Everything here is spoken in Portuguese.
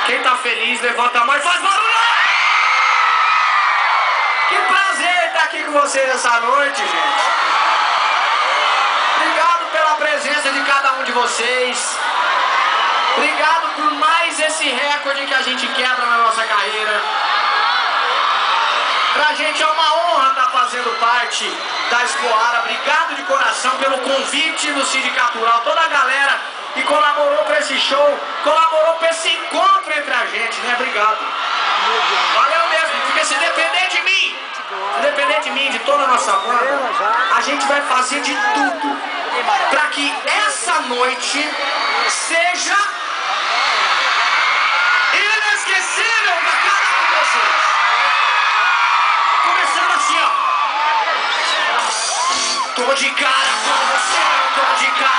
Quem tá feliz, levanta a mão e faz barulho! Que prazer estar aqui com vocês essa noite, gente. Obrigado pela presença de cada um de vocês. Obrigado por mais esse recorde que a gente quebra na nossa carreira. Pra gente é uma honra estar fazendo parte da Expoara. Obrigado de coração pelo convite do Sindicato Rural. Toda a galera que colaborou para esse show, colaborou para esse encontro entre a gente, né? Obrigado. Valeu mesmo, porque se depender de mim, de toda a nossa banda, a gente vai fazer de tudo para que essa noite seja inesquecível para cada um de vocês. Começando assim, ó. Tô de cara com você, tô de cara.